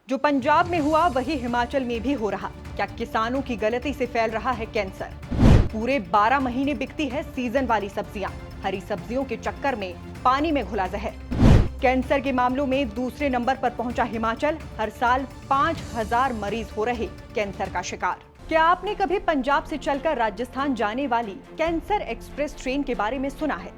जो पंजाब में हुआ वही हिमाचल में भी हो रहा। क्या किसानों की गलती से फैल रहा है कैंसर? पूरे 12 महीने बिकती है सीजन वाली सब्जियां। हरी सब्जियों के चक्कर में पानी में घुला जहर। कैंसर के मामलों में दूसरे नंबर पर पहुंचा हिमाचल। हर साल 5000 मरीज हो रहे कैंसर का शिकार। क्या आपने कभी पंजाब से चलकर राजस्थान जाने वाली कैंसर एक्सप्रेस ट्रेन के बारे में सुना है?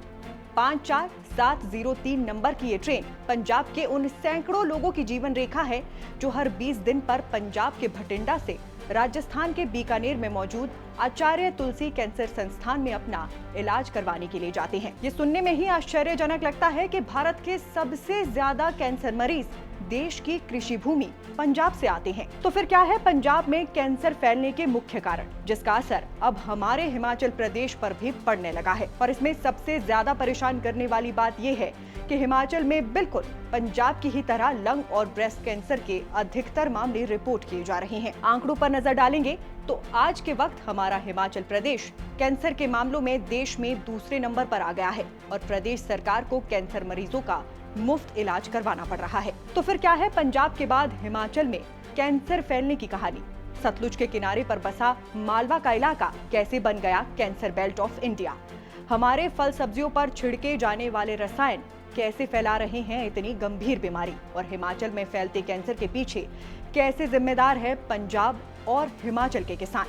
54703 नंबर की ये ट्रेन पंजाब के उन सैकड़ों लोगों की जीवन रेखा है जो हर 20 दिन पर पंजाब के भटिंडा से राजस्थान के बीकानेर में मौजूद आचार्य तुलसी कैंसर संस्थान में अपना इलाज करवाने के लिए जाते हैं। ये सुनने में ही आश्चर्यजनक लगता है कि भारत के सबसे ज्यादा कैंसर मरीज देश की कृषि भूमि पंजाब से आते हैं। तो फिर क्या है पंजाब में कैंसर फैलने के मुख्य कारण, जिसका असर अब हमारे हिमाचल प्रदेश पर भी पड़ने लगा है? और इसमें सबसे ज्यादा परेशान करने वाली बात यह है कि हिमाचल में बिल्कुल पंजाब की ही तरह लंग और ब्रेस्ट कैंसर के अधिकतर मामले रिपोर्ट किए जा रहे हैं। आंकड़ों पर नजर डालेंगे तो आज के वक्त हमारा हिमाचल प्रदेश कैंसर के मामलों में देश में दूसरे नंबर पर आ गया है और प्रदेश सरकार को कैंसर मरीजों का मुफ्त इलाज करवाना पड़ रहा है। तो फिर क्या है पंजाब के बाद हिमाचल में कैंसर फैलने की कहानी? सतलुज के किनारे पर बसा मालवा का इलाका कैसे बन गया कैंसर बेल्ट ऑफ इंडिया? हमारे फल सब्जियों पर छिड़के जाने वाले रसायन कैसे फैला रहे हैं इतनी गंभीर बीमारी? और हिमाचल में फैलते कैंसर के पीछे कैसे जिम्मेदार है पंजाब और हिमाचल के किसान?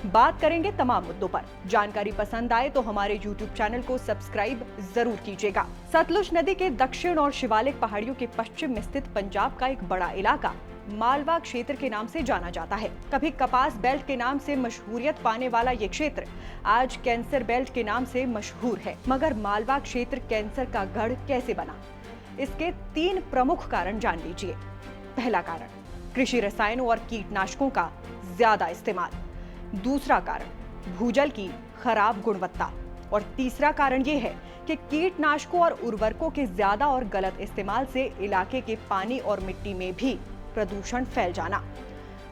बात करेंगे तमाम मुद्दों पर। जानकारी पसंद आए तो हमारे YouTube चैनल को सब्सक्राइब जरूर कीजिएगा। सतलुज नदी के दक्षिण और शिवालिक पहाड़ियों के पश्चिम में स्थित पंजाब का एक बड़ा इलाका मालवा क्षेत्र के नाम से जाना जाता है। कभी कपास बेल्ट के नाम से मशहूरियत पाने वाला ये क्षेत्र आज कैंसर बेल्ट के नाम से मशहूर है। मगर मालवा क्षेत्र कैंसर का गढ़ कैसे बना? इसके 3 प्रमुख कारण जान लीजिए। पहला कारण, कृषि रसायनों और कीटनाशकों का ज्यादा इस्तेमाल। दूसरा कारण, भूजल की खराब गुणवत्ता। और तीसरा कारण ये है कि कीटनाशकों और उर्वरकों के ज्यादा और गलत इस्तेमाल से इलाके के पानी और मिट्टी में भी प्रदूषण फैल जाना।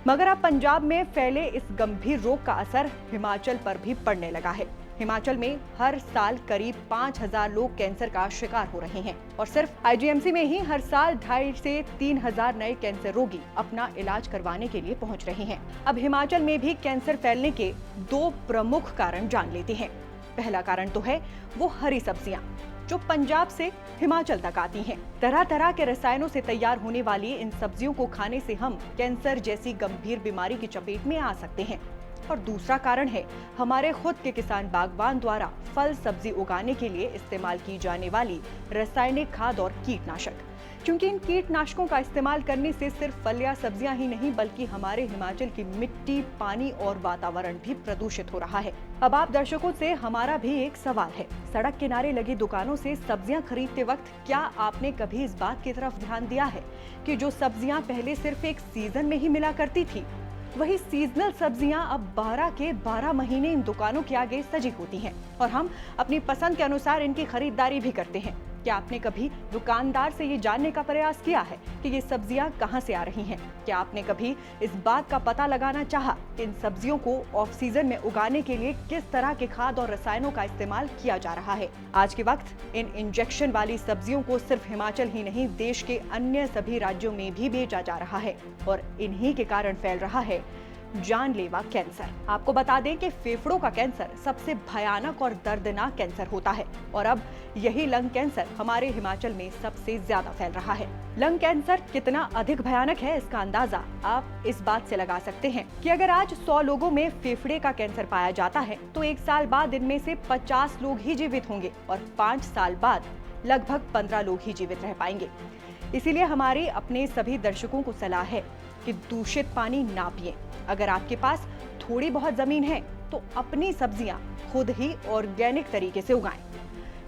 मगर अब पंजाब में फैले इस गंभीर रोग का असर हिमाचल पर भी पड़ने लगा है। हिमाचल में हर साल करीब 5000 लोग कैंसर का शिकार हो रहे हैं और सिर्फ आईजीएमसी में ही हर साल 2500 से 3000 नए कैंसर रोगी अपना इलाज करवाने के लिए पहुंच रहे हैं। अब हिमाचल में भी कैंसर फैलने के 2 प्रमुख कारण जान लेते हैं। पहला कारण तो है वो हरी सब्जियां जो पंजाब से हिमाचल तक आती हैं। तरह तरह के रसायनों से तैयार होने वाली इन सब्जियों को खाने से हम कैंसर जैसी गंभीर बीमारी की चपेट में आ सकते हैं। और दूसरा कारण है हमारे खुद के किसान बागवान द्वारा फल सब्जी उगाने के लिए इस्तेमाल की जाने वाली रासायनिक खाद और कीटनाशक। क्योंकि इन कीटनाशकों का इस्तेमाल करने से सिर्फ फल या सब्जियां ही नहीं बल्कि हमारे हिमाचल की मिट्टी, पानी और वातावरण भी प्रदूषित हो रहा है। अब आप दर्शकों से हमारा भी एक सवाल है। सड़क किनारे लगी दुकानों से सब्जियां खरीदते वक्त क्या आपने कभी इस बात की तरफ ध्यान दिया है कि जो सब्जियां पहले सिर्फ एक सीजन में ही मिला करती थी, वही सीजनल सब्जियां अब 12 के 12 महीने इन दुकानों के आगे सजी होती हैं और हम अपनी पसंद के अनुसार इनकी खरीदारी भी करते हैं। क्या आपने कभी दुकानदार से ये जानने का प्रयास किया है कि ये सब्जियां कहां से आ रही हैं? क्या आपने कभी इस बात का पता लगाना चाहा कि इन सब्जियों को ऑफ सीजन में उगाने के लिए किस तरह के खाद और रसायनों का इस्तेमाल किया जा रहा है? आज के वक्त इन इंजेक्शन वाली सब्जियों को सिर्फ हिमाचल ही नहीं देश के अन्य सभी राज्यों में भी बेचा जा रहा है और इन्हीं के कारण फैल रहा है जानलेवा कैंसर। आपको बता दें कि फेफड़ों का कैंसर सबसे भयानक और दर्दनाक कैंसर होता है और अब यही लंग कैंसर हमारे हिमाचल में सबसे ज्यादा फैल रहा है। लंग कैंसर कितना अधिक भयानक है इसका अंदाजा आप इस बात से लगा सकते हैं कि अगर आज 100 लोगों में फेफड़े का कैंसर पाया जाता है तो 1 साल बाद इनमें से 50 लोग ही जीवित होंगे और 5 साल बाद लगभग 15 लोग ही जीवित रह पाएंगे। इसीलिए हमारी अपने सभी दर्शकों को सलाह है कि दूषित पानी ना पिएं। अगर आपके पास थोड़ी बहुत जमीन है तो अपनी सब्जियां खुद ही ऑर्गेनिक तरीके से उगाएं।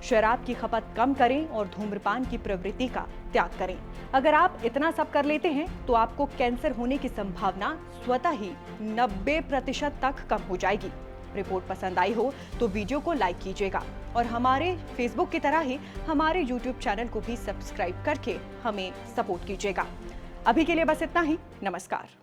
शराब की खपत कम करें और धूम्रपान की प्रवृत्ति का त्याग करें। अगर आप इतना सब कर लेते हैं तो आपको कैंसर होने की संभावना स्वतः ही 90% तक कम हो जाएगी। रिपोर्ट पसंद आई हो तो वीडियो को लाइक कीजिएगा और हमारे फेसबुक की तरह ही हमारे YouTube चैनल को भी सब्सक्राइब करके हमें सपोर्ट कीजिएगा। अभी के लिए बस इतना ही। नमस्कार।